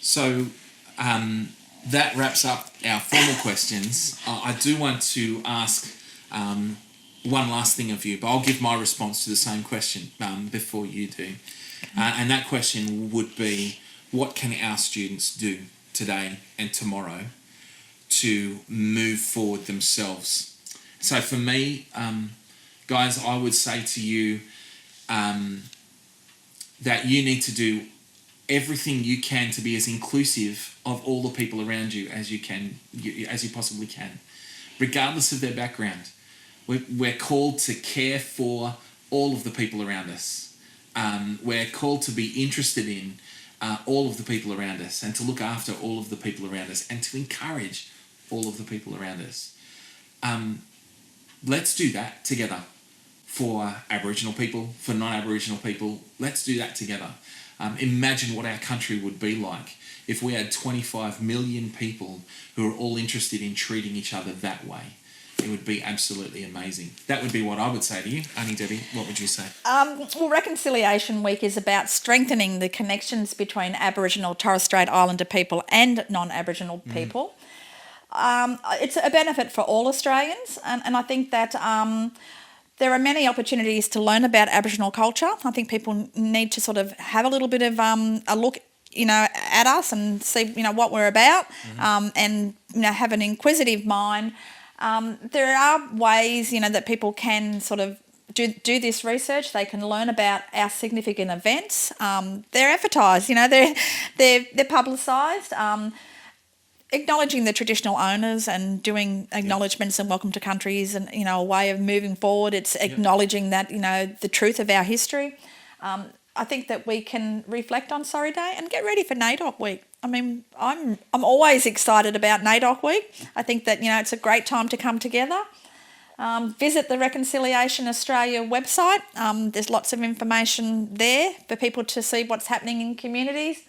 So that wraps up our formal questions. I do want to ask one last thing of you, but I'll give my response to the same question before you do. And that question would be, what can our students do today and tomorrow to move forward themselves? So for me, guys, I would say to you that you need to do everything you can to be as inclusive of all the people around you as you possibly can, regardless of their background. We're called to care for all of the people around us. We're called to be interested in all of the people around us, and to look after all of the people around us, and to encourage all of the people around us. Let's do that together for Aboriginal people, for non-Aboriginal people. Let's do that together. Imagine what our country would be like if we had 25 million people who are all interested in treating each other that way. It would be absolutely amazing. That would be what I would say to you. Aunty Debbie, what would you say? Well, Reconciliation Week is about strengthening the connections between Aboriginal Torres Strait Islander people and non-Aboriginal people. It's a benefit for all Australians, and I think that there are many opportunities to learn about Aboriginal culture. I think people need to sort of have a little bit of a look, at us and see, what we're about, and have an inquisitive mind. There are ways, that people can sort of do this research. They can learn about our significant events. They're advertised, they're publicised. Acknowledging the traditional owners and doing acknowledgements and welcome to countries, and a way of moving forward. It's acknowledging that the truth of our history. I think that we can reflect on Sorry Day and get ready for NAIDOC Week. I mean, I'm always excited about NAIDOC Week. I think that it's a great time to come together. Visit the Reconciliation Australia website. There's lots of information there for people to see what's happening in communities.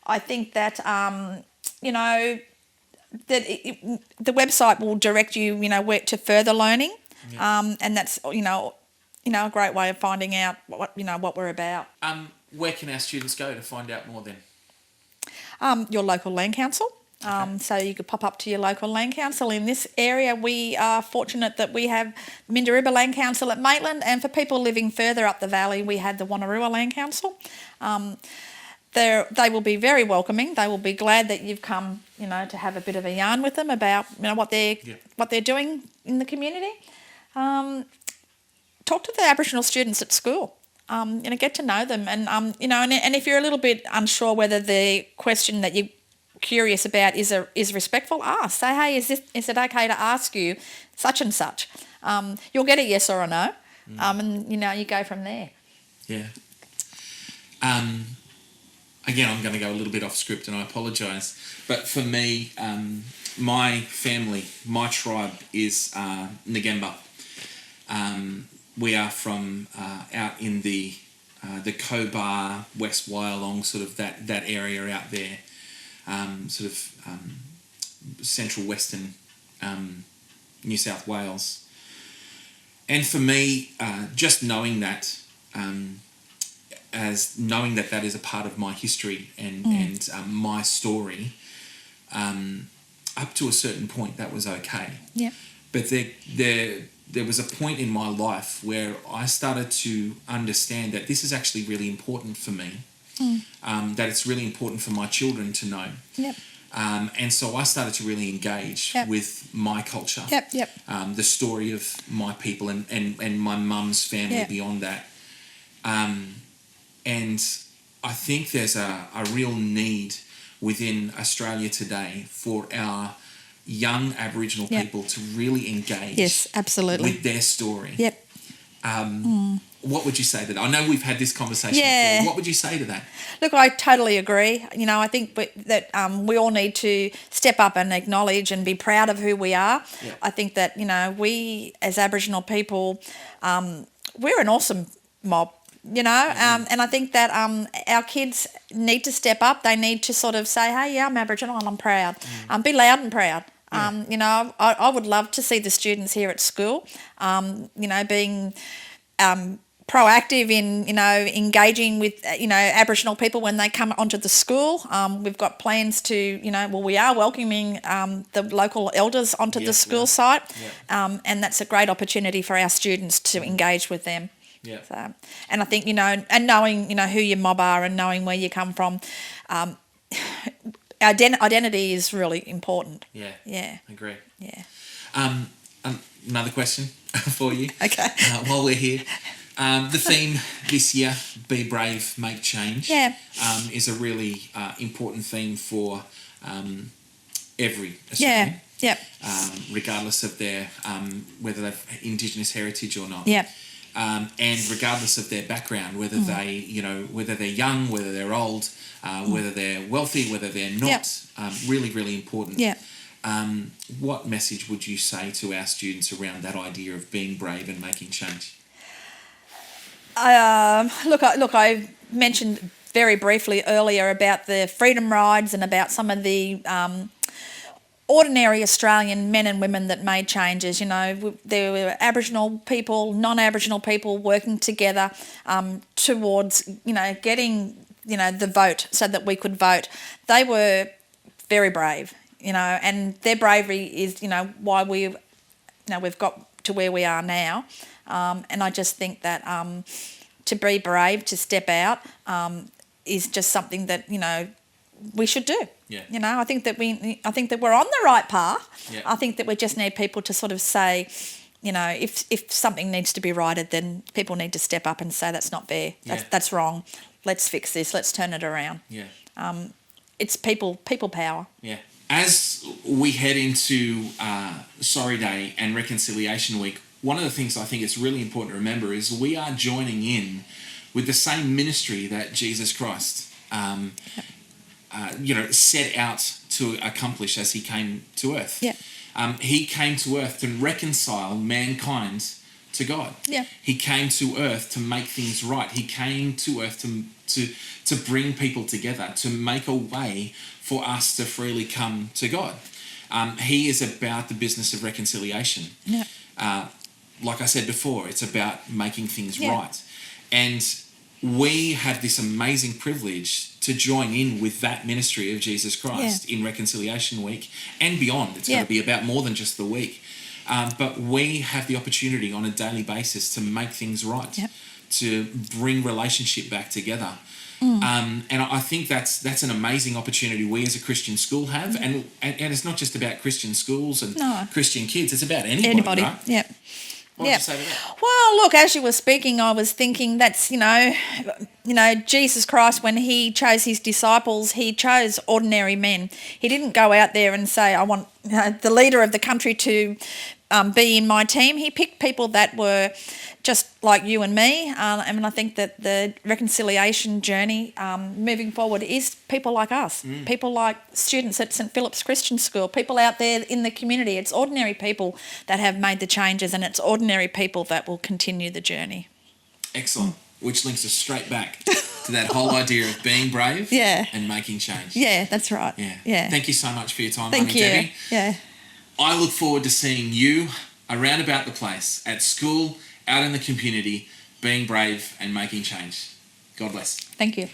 I think that the website will direct you, where to further learning, and that's a great way of finding out what we're about. Where can our students go to find out more then? Your local land council. So you could pop up to your local land council. In this area, we are fortunate that we have Mindaribba Land Council at Maitland, and for people living further up the valley, we had the Wonnarua Land Council. They will be very welcoming. They will be glad that you've come, to have a bit of a yarn with them about, what they're doing in the community. Talk to the Aboriginal students at school. Get to know them, and and if you're a little bit unsure whether the question that you're curious about is respectful, ask. Say, hey, is it okay to ask you such and such? You'll get a yes or a no, and you go from there. Yeah. Again, I'm going to go a little bit off script, and I apologise. But for me, my family, my tribe is Nagemba. We are from out in the Cobar, West Wyalong, sort of that area out there, central western New South Wales. And for me, just knowing that, knowing that is a part of my history and my story, up to a certain point that was okay. Yeah. But there was a point in my life where I started to understand that this is actually really important for me, that it's really important for my children to know. Yep. And so I started to really engage with my culture, the story of my people and my mum's family beyond that. And I think there's a real need within Australia today for our young Aboriginal people to really engage with their story. Yep. What would you say to that? I know we've had this conversation before. What would you say to that? Look, I totally agree. I think that we all need to step up and acknowledge and be proud of who we are. Yeah. I think that, we as Aboriginal people, we're an awesome mob. And I think that our kids need to step up. They need to sort of say, hey, I'm Aboriginal and I'm proud. Be loud and proud. Yeah. I would love to see the students here at school, being proactive in, engaging with, Aboriginal people when they come onto the school. We've got plans to, we are welcoming the local elders onto the school site, and that's a great opportunity for our students to engage with them. Yeah. So, and I think, and knowing, who your mob are and knowing where you come from, identity is really important. Yeah. Yeah. Agree. Yeah. Another question for you. Okay. While we're here. The theme this year, Be Brave, Make Change, is a really important theme for every Australian, regardless of their whether they've Indigenous heritage or not, and regardless of their background, whether whether they're young, whether they're old, whether they're wealthy, whether they're not, really, really important. Yeah. What message would you say to our students around that idea of being brave and making change? I mentioned very briefly earlier about the freedom rides and about some of the ordinary Australian men and women that made changes. There were Aboriginal people, non-Aboriginal people working together towards, getting, the vote so that we could vote. They were very brave, and their bravery is, why we've got to where we are now. And I just think that to be brave, to step out, is just something that we should do. Yeah. I think that we're on the right path. Yeah. I think that we just need people to sort of say, if something needs to be righted, then people need to step up and say that's not fair. That's wrong. Let's fix this. Let's turn it around. Yeah. It's people power. Yeah. As we head into Sorry Day and Reconciliation Week, one of the things I think it's really important to remember is we are joining in with the same ministry that Jesus Christ, set out to accomplish as he came to earth. Yeah. He came to earth to reconcile mankind to God. Yeah. He came to earth to make things right. He came to earth to bring people together, to make a way for us to freely come to God. He is about the business of reconciliation. Yeah. Like I said before, it's about making things right. And we have this amazing privilege to join in with that ministry of Jesus Christ in Reconciliation Week and beyond. It's going to be about more than just the week. But we have the opportunity on a daily basis to make things right, to bring relationship back together. And I think that's an amazing opportunity we as a Christian school have. And it's not just about Christian schools and Christian kids. It's about anybody. Right? Yeah. What would you say to that? Well, look, as you were speaking, I was thinking that's, Jesus Christ, when he chose his disciples, he chose ordinary men. He didn't go out there and say, I want the leader of the country to be in my team. He picked people that were just like you and me. And I think that the reconciliation journey moving forward is people like us, people like students at St Philip's Christian School, people out there in the community. It's ordinary people that have made the changes, and it's ordinary people that will continue the journey. Excellent. Which links us straight back to that whole idea of being brave and making change. Yeah, that's right. Yeah. Thank you so much for your time, Thank Aunty you. Debbie. Yeah. I look forward to seeing you around about the place, at school, out in the community, being brave and making change. God bless. Thank you.